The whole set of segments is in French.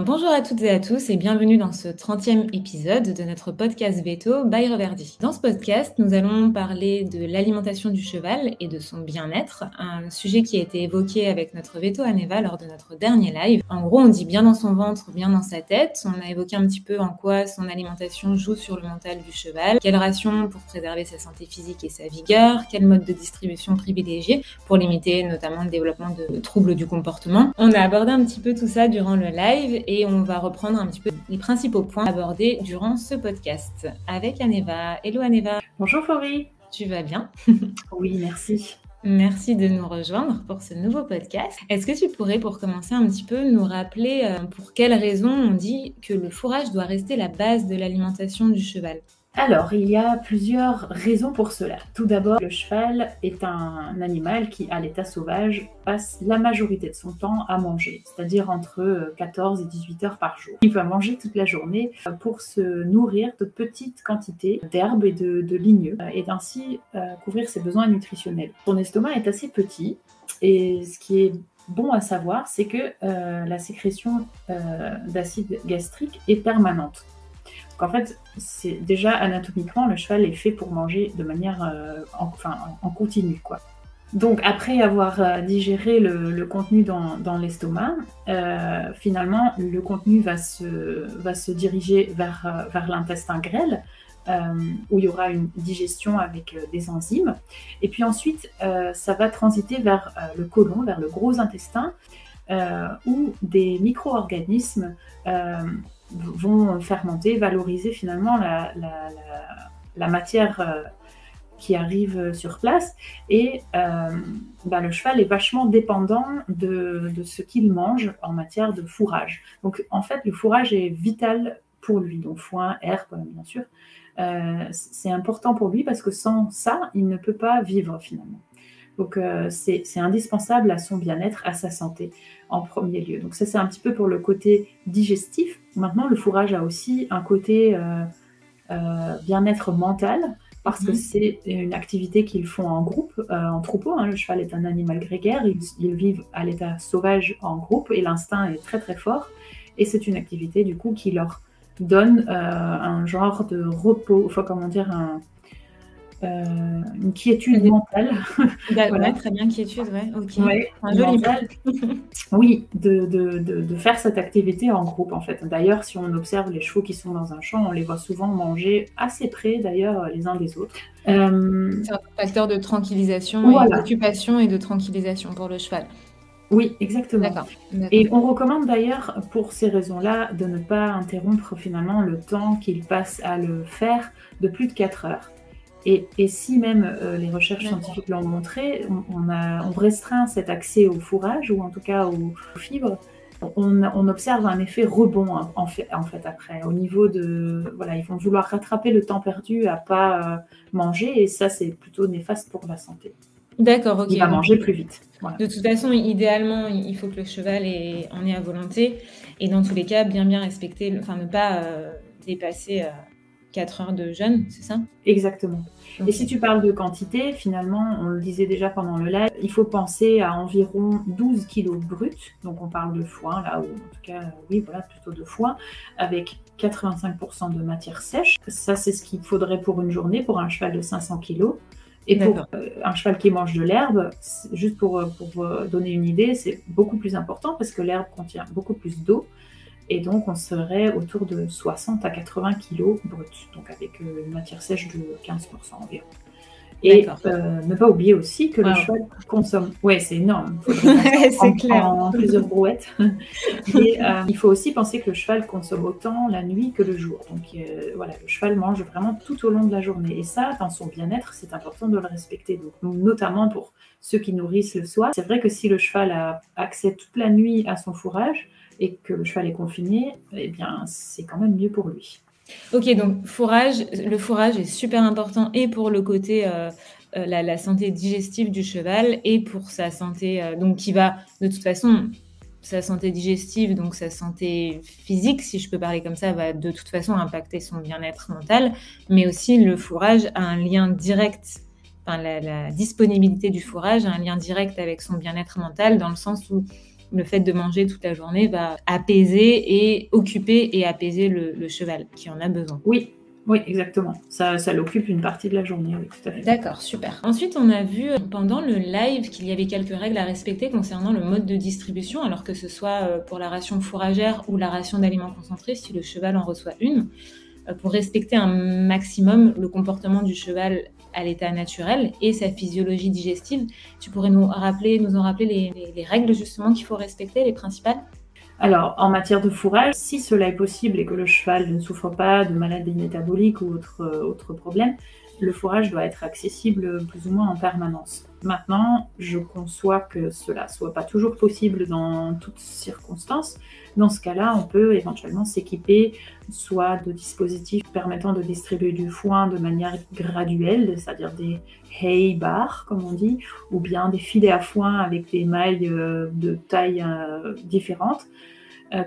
Bonjour à toutes et à tous et bienvenue dans ce 30e épisode de notre podcast Veto by Reverdy. Dans ce podcast, nous allons parler de l'alimentation du cheval et de son bien-être, un sujet qui a été évoqué avec notre Veto Aneva lors de notre dernier live. En gros, on dit bien dans son ventre, bien dans sa tête. On a évoqué un petit peu en quoi son alimentation joue sur le mental du cheval, quelle ration pour préserver sa santé physique et sa vigueur, quel mode de distribution privilégier pour limiter notamment le développement de troubles du comportement. On a abordé un petit peu tout ça durant le live et on va reprendre un petit peu les principaux points abordés durant ce podcast avec Aneva. Hello Aneva. Bonjour Faurie. Tu vas bien? Oui, merci. Merci de nous rejoindre pour ce nouveau podcast. Est-ce que tu pourrais, pour commencer un petit peu, nous rappeler pour quelles raisons on dit que le fourrage doit rester la base de l'alimentation du cheval? Alors, il y a plusieurs raisons pour cela. Tout d'abord, le cheval est un animal qui, à l'état sauvage, passe la majorité de son temps à manger, c'est-à-dire entre 14 et 18 heures par jour. Il va manger toute la journée pour se nourrir de petites quantités d'herbes et de ligneux, et d'ainsi couvrir ses besoins nutritionnels. Son estomac est assez petit, et ce qui est bon à savoir, c'est que la sécrétion d'acide gastrique est permanente. Donc en fait, c'est déjà anatomiquement, le cheval est fait pour manger de manière en continu, quoi. Donc après avoir digéré le contenu dans l'estomac, finalement le contenu va se diriger vers l'intestin grêle, où il y aura une digestion avec des enzymes. Et puis ensuite, ça va transiter vers le côlon, vers le gros intestin, où des micro-organismes vont fermenter, valoriser finalement la matière qui arrive sur place. Et le cheval est vachement dépendant de ce qu'il mange en matière de fourrage. Donc en fait, le fourrage est vital pour lui, donc foin, herbe, bien sûr. C'est important pour lui parce que sans ça, il ne peut pas vivre finalement. Donc c'est indispensable à son bien-être, à sa santé en premier lieu. Donc ça, c'est un petit peu pour le côté digestif. Maintenant, le fourrage a aussi un côté bien-être mental, parce que c'est une activité qu'ils font en groupe, en troupeau. Le cheval est un animal grégaire, ils vivent à l'état sauvage en groupe et l'instinct est très très fort. Et c'est une activité du coup qui leur donne un genre de repos, une quiétude mentale. Voilà. Très bien, quiétude, ouais. Okay. Ouais, un joli mentale. Oui, de faire cette activité en groupe en fait. D'ailleurs, si on observe les chevaux qui sont dans un champ, on les voit souvent manger assez près d'ailleurs les uns des autres. C'est un facteur de tranquillisation, voilà. Et d'occupation et de tranquillisation pour le cheval. Oui, exactement. D'accord. Et on recommande d'ailleurs, pour ces raisons-là, de ne pas interrompre finalement le temps qu'il passe à le faire de plus de 4 heures. Et si même les recherches scientifiques l'ont montré, on restreint cet accès au fourrage, ou en tout cas aux fibres, on observe un effet rebond en fait après. Au niveau de... Voilà, ils vont vouloir rattraper le temps perdu à pas manger, et ça, c'est plutôt néfaste pour la santé. D'accord, ok. Il va manger plus vite. Voilà. De toute façon, idéalement, il faut que le cheval en ait à volonté, et dans tous les cas, bien respecter, ne pas dépasser 4 heures de jeûne, c'est ça? Exactement. Okay. Et si tu parles de quantité, finalement, on le disait déjà pendant le live, il faut penser à environ 12 kg bruts, donc on parle de foin, là, ou en tout cas, oui, voilà, plutôt de foin, avec 85% de matière sèche. Ça, c'est ce qu'il faudrait pour une journée, pour un cheval de 500 kg. Et pour un cheval qui mange de l'herbe, juste pour donner une idée, c'est beaucoup plus important parce que l'herbe contient beaucoup plus d'eau. Et donc, on serait autour de 60 à 80 kg bruts, donc avec une matière sèche de 15% environ. Et ne pas oublier aussi que le cheval consomme... Oui, c'est énorme. C'est clair. En plusieurs brouettes. Et il faut aussi penser que le cheval consomme autant la nuit que le jour. Donc voilà, le cheval mange vraiment tout au long de la journée. Et ça, dans son bien-être, c'est important de le respecter. Donc, notamment pour ceux qui nourrissent le soir. C'est vrai que si le cheval a accès toute la nuit à son fourrage, et que le cheval est confiné, eh bien, c'est quand même mieux pour lui. Ok, donc le fourrage est super important et pour le côté la santé digestive du cheval et pour sa santé, donc qui va de toute façon, sa santé digestive, donc sa santé physique, si je peux parler comme ça, va de toute façon impacter son bien-être mental, mais aussi le fourrage a un lien direct, la disponibilité du fourrage a un lien direct avec son bien-être mental dans le sens où le fait de manger toute la journée va apaiser et occuper et apaiser le cheval qui en a besoin. Oui, exactement. Ça l'occupe une partie de la journée, oui, tout à fait. D'accord, super. Ensuite, on a vu pendant le live qu'il y avait quelques règles à respecter concernant le mode de distribution, alors que ce soit pour la ration fourragère ou la ration d'aliments concentrés, si le cheval en reçoit une, pour respecter un maximum le comportement du cheval à l'état naturel et sa physiologie digestive. Tu pourrais nous en rappeler les règles justement qu'il faut respecter, les principales ? Alors, en matière de fourrage, si cela est possible et que le cheval ne souffre pas de maladies métaboliques ou autres problèmes, le fourrage doit être accessible plus ou moins en permanence. Maintenant, je conçois que cela soit pas toujours possible dans toutes circonstances. Dans ce cas-là, on peut éventuellement s'équiper soit de dispositifs permettant de distribuer du foin de manière graduelle, c'est-à-dire des hay bars, comme on dit, ou bien des filets à foin avec des mailles de taille différentes,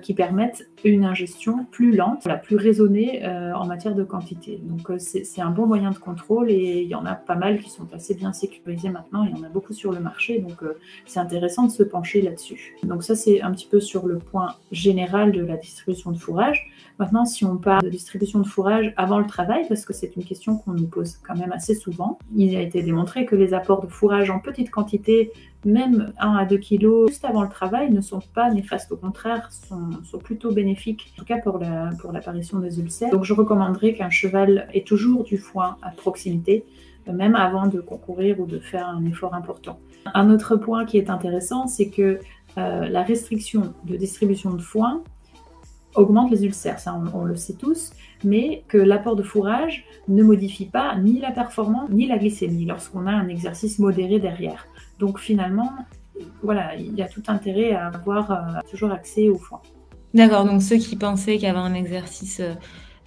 qui permettent une ingestion plus lente, plus raisonnée en matière de quantité. Donc c'est un bon moyen de contrôle et il y en a pas mal qui sont assez bien sécurisés maintenant, il y en a beaucoup sur le marché, donc c'est intéressant de se pencher là-dessus. Donc ça c'est un petit peu sur le point général de la distribution de fourrage. Maintenant, si on parle de distribution de fourrage avant le travail, parce que c'est une question qu'on nous pose quand même assez souvent, il a été démontré que les apports de fourrage en petite quantité, même 1 à 2 kilos, juste avant le travail, ne sont pas néfastes. Au contraire, sont plutôt bénéfiques, en tout cas pour l'apparition des ulcères. Donc je recommanderais qu'un cheval ait toujours du foin à proximité, même avant de concourir ou de faire un effort important. Un autre point qui est intéressant, c'est que la restriction de distribution de foin augmente les ulcères, ça on le sait tous, mais que l'apport de fourrage ne modifie pas ni la performance ni la glycémie lorsqu'on a un exercice modéré derrière. Donc finalement, voilà, il y a tout intérêt à avoir toujours accès au foin. D'accord, donc ceux qui pensaient qu'avoir un exercice,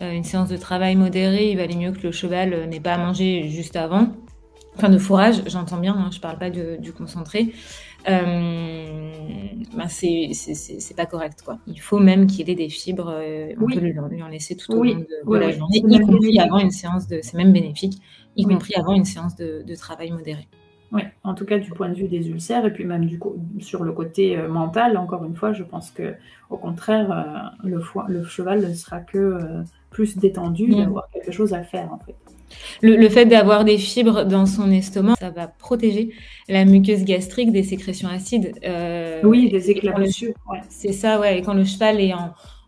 une séance de travail modérée, il valait mieux que le cheval n'ait pas à manger juste avant. Enfin, de fourrage, j'entends bien, hein, je parle pas du concentré. C'est pas correct, quoi. Il faut même qu'il ait des fibres, on peut lui en laisser tout au long de la journée, y compris avant une séance c'est même bénéfique, y compris avant une séance de travail modéré. Oui, en tout cas du point de vue des ulcères et puis même sur le côté mental, encore une fois, je pense que au contraire, le cheval ne sera que plus détendu d'avoir quelque chose à faire en fait. Le fait d'avoir des fibres dans son estomac, ça va protéger la muqueuse gastrique des sécrétions acides. Oui, des éclaboussures. Ouais. C'est ça, ouais. Et quand le cheval est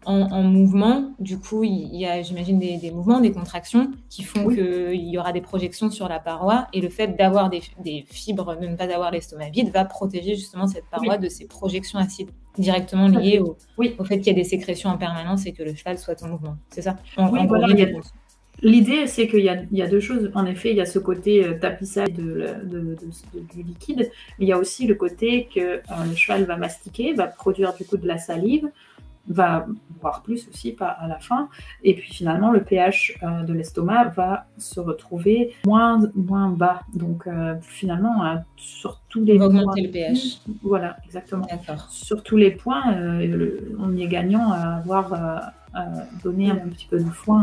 en mouvement, du coup, il y a, j'imagine, des mouvements, des contractions qui font qu'il y aura des projections sur la paroi. Et le fait d'avoir des fibres, de ne pas avoir l'estomac vide, va protéger justement cette paroi de ces projections acides directement liées au fait qu'il y a des sécrétions en permanence et que le cheval soit en mouvement. C'est ça? L'idée, c'est qu'il y a deux choses. En effet, il y a ce côté tapissage du liquide, mais il y a aussi le côté que le cheval va mastiquer, va produire du coup de la salive, va boire plus aussi, pas à la fin, et puis finalement le pH de l'estomac va se retrouver moins bas. Donc finalement, sur tous les points... augmenter le pH. Voilà, exactement. D'accord. Sur tous les points, on y est gagnant à avoir donné un petit peu de foin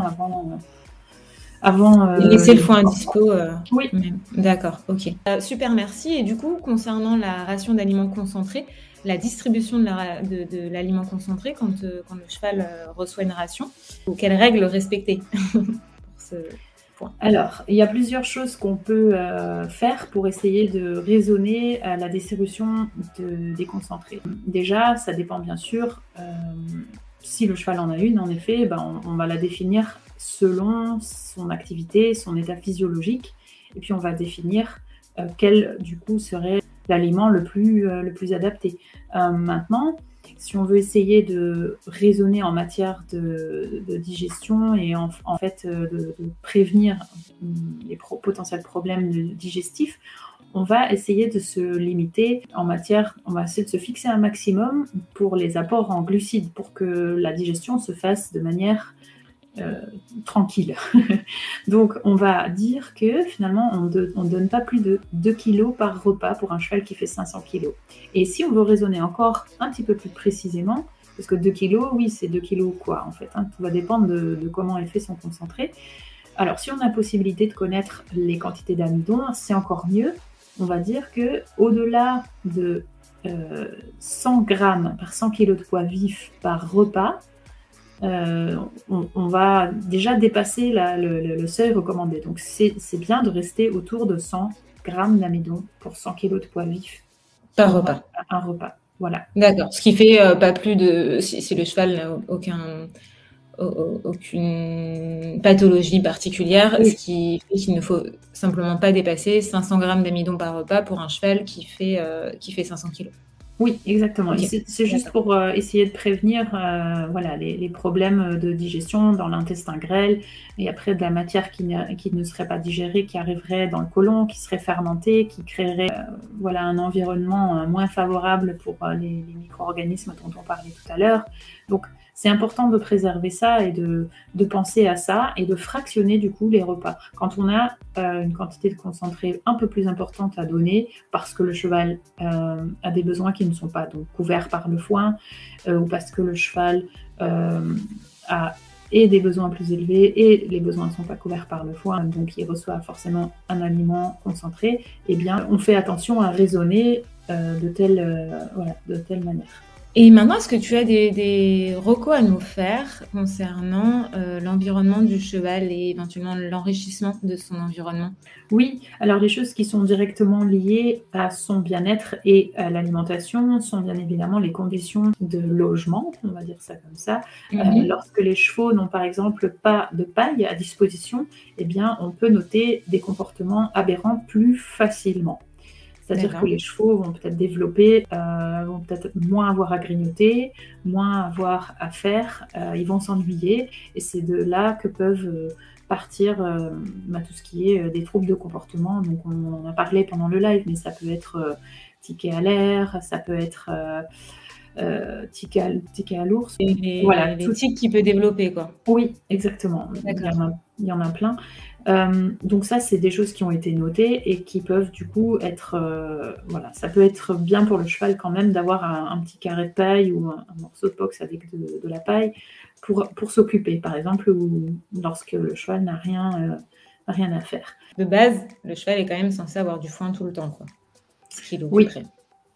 avant laisser le foin à dispo. Oui. D'accord, ok. Super, merci. Et du coup, concernant la ration d'aliments concentrés, la distribution de l'aliment concentré quand le cheval reçoit une ration, quelles règles respecter pour ce point? Alors, il y a plusieurs choses qu'on peut faire pour essayer de raisonner la distribution des concentrés. Déjà, ça dépend bien sûr, si le cheval en a une, en effet, on va la définir selon son activité, son état physiologique, et puis on va définir quel du coup serait l'aliment le plus adapté. Maintenant, si on veut essayer de raisonner en matière de digestion et en fait de prévenir les potentiels problèmes digestifs, on va essayer de se limiter on va essayer de se fixer un maximum pour les apports en glucides, pour que la digestion se fasse de manière tranquille. Donc on va dire que finalement on ne donne pas plus de 2 kg par repas pour un cheval qui fait 500 kg. Et si on veut raisonner encore un petit peu plus précisément, parce que 2 kg, oui, c'est 2 kg quoi en fait, tout va dépendre de comment est fait son concentré. Alors si on a la possibilité de connaître les quantités d'amidon, c'est encore mieux. On va dire que au-delà de 100 grammes par 100 kg de poids vif par repas, on va déjà dépasser le seuil recommandé. Donc c'est bien de rester autour de 100 grammes d'amidon pour 100 kg de poids vif par repas. Un repas, voilà. D'accord, ce qui fait pas plus de... Si le cheval n'a aucune pathologie particulière, oui. Ce qui fait qu'il ne faut simplement pas dépasser 500 grammes d'amidon par repas pour un cheval qui fait 500 kg. Oui, exactement. Okay. C'est juste pour essayer de prévenir les problèmes de digestion dans l'intestin grêle et après de la matière qui ne serait pas digérée, qui arriverait dans le côlon, qui serait fermentée, qui créerait un environnement moins favorable pour les micro-organismes dont on parlait tout à l'heure. Donc, c'est important de préserver ça et de penser à ça et de fractionner du coup les repas. Quand on a une quantité de concentré un peu plus importante à donner parce que le cheval a des besoins qui ne sont pas donc couverts par le foin ou parce que le cheval a des besoins plus élevés et les besoins ne sont pas couverts par le foin, donc il reçoit forcément un aliment concentré, eh bien on fait attention à raisonner de telle manière. Et maintenant, est-ce que tu as des recos à nous faire concernant l'environnement du cheval et éventuellement l'enrichissement de son environnement ? Oui, alors les choses qui sont directement liées à son bien-être et à l'alimentation sont bien évidemment les conditions de logement, on va dire ça comme ça. Lorsque les chevaux n'ont par exemple pas de paille à disposition, eh bien on peut noter des comportements aberrants plus facilement. C'est-à-dire que les chevaux vont peut-être développer, vont peut-être moins avoir à grignoter, moins avoir à faire, ils vont s'ennuyer et c'est de là que peuvent partir tout ce qui est des troubles de comportement. Donc on en a parlé pendant le live, mais ça peut être tiquer à l'air, ça peut être tiquer à l'ours. Et les tics qu'il peut développer, quoi. Oui, exactement. Il y en a plein. Donc ça, c'est des choses qui ont été notées et qui peuvent du coup être... ça peut être bien pour le cheval quand même d'avoir un petit carré de paille ou un morceau de box avec de la paille pour s'occuper, par exemple, ou lorsque le cheval n'a rien à faire. De base, le cheval est quand même censé avoir du foin tout le temps, quoi. Ce qui l'occuperait.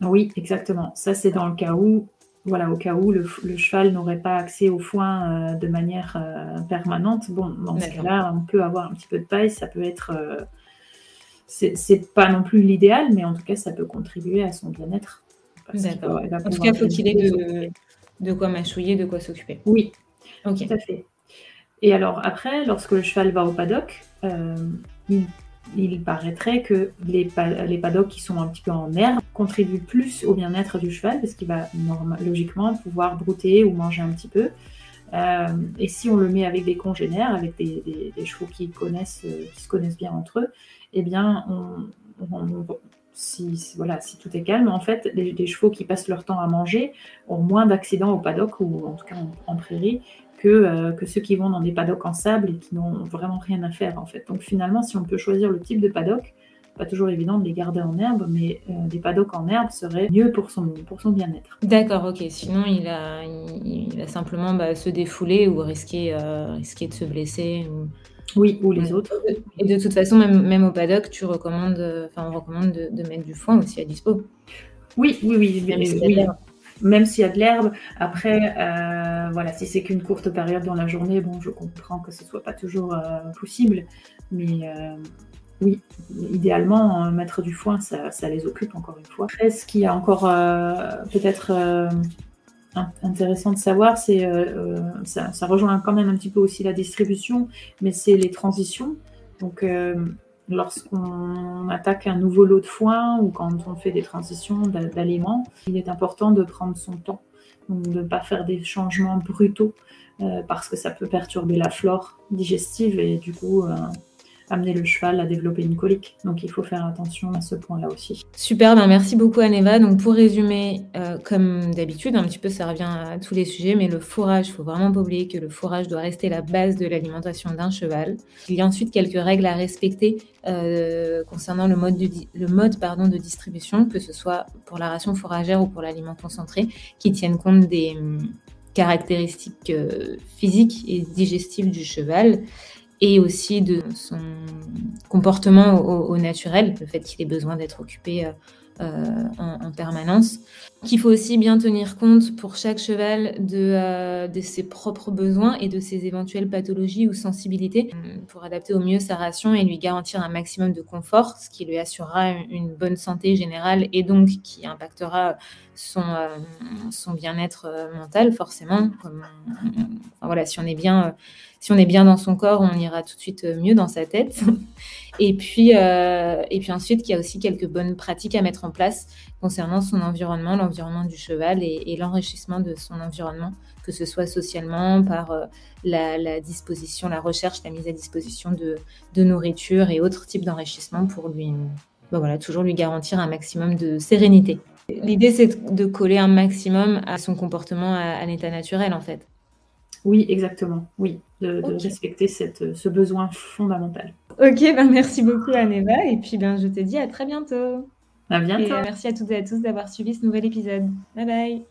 Oui, exactement. Ça, c'est dans le cas où... au cas où le cheval n'aurait pas accès au foin de manière permanente. Bon, dans ce cas-là, on peut avoir un petit peu de paille, ça peut être... c'est pas non plus l'idéal, mais en tout cas, ça peut contribuer à son bien-être. D'accord. En tout cas, il faut qu'il ait de quoi mâchouiller, de quoi s'occuper. Oui, tout à fait. Et alors après, lorsque le cheval va au paddock, il paraîtrait que les paddocks qui sont un petit peu en herbe contribuent plus au bien-être du cheval parce qu'il va logiquement pouvoir brouter ou manger un petit peu. Et si on le met avec des congénères, avec des chevaux qui se connaissent bien entre eux, eh bien, si tout est calme, en fait, les chevaux qui passent leur temps à manger ont moins d'accidents au paddock ou en tout cas en prairie que ceux qui vont dans des paddocks en sable et qui n'ont vraiment rien à faire en fait. Donc finalement, si on peut choisir le type de paddock, pas toujours évident de les garder en herbe, mais des paddocks en herbe seraient mieux pour son bien-être. D'accord, ok. Sinon, il va simplement se défouler ou risquer de se blesser. Oui, ou les autres. Et de toute façon, même au paddock, on recommande de mettre du foin aussi à dispo. Oui. Même s'il y a de l'herbe. Après, si c'est qu'une courte période dans la journée, bon, je comprends que ce ne soit pas toujours possible, mais oui, idéalement, mettre du foin, ça les occupe encore une fois. Après, ce qui est encore peut-être intéressant de savoir, c'est ça rejoint quand même un petit peu aussi la distribution, mais c'est les transitions. Donc, lorsqu'on attaque un nouveau lot de foin ou quand on fait des transitions d'aliments, il est important de prendre son temps, donc de ne pas faire des changements brutaux parce que ça peut perturber la flore digestive et du coup amener le cheval à développer une colique. Donc il faut faire attention à ce point-là aussi. Super, merci beaucoup Aneva. Donc pour résumer, comme d'habitude, un petit peu ça revient à tous les sujets, mais le fourrage, il ne faut vraiment pas oublier que le fourrage doit rester la base de l'alimentation d'un cheval. Il y a ensuite quelques règles à respecter concernant le mode de distribution, que ce soit pour la ration fourragère ou pour l'aliment concentré, qui tiennent compte des caractéristiques physiques et digestives du cheval, et aussi de son comportement au naturel, le fait qu'il ait besoin d'être occupé en permanence. Qu'il faut aussi bien tenir compte pour chaque cheval de ses propres besoins et de ses éventuelles pathologies ou sensibilités pour adapter au mieux sa ration et lui garantir un maximum de confort, ce qui lui assurera une bonne santé générale et donc qui impactera son bien-être mental forcément. Voilà, si on est bien dans son corps, on ira tout de suite mieux dans sa tête. Et puis ensuite, il y a aussi quelques bonnes pratiques à mettre en place concernant son environnement, l'environnement du cheval et l'enrichissement de son environnement, que ce soit socialement, par la disposition, la recherche, la mise à disposition de nourriture et autres types d'enrichissement pour lui, toujours lui garantir un maximum de sérénité. L'idée, c'est de coller un maximum à son comportement à l'état naturel, en fait. Oui, exactement. Oui, de respecter ce besoin fondamental. Ok, merci beaucoup Aneva. Et puis je te dis à très bientôt. À bientôt. Et merci à toutes et à tous d'avoir suivi ce nouvel épisode. Bye bye.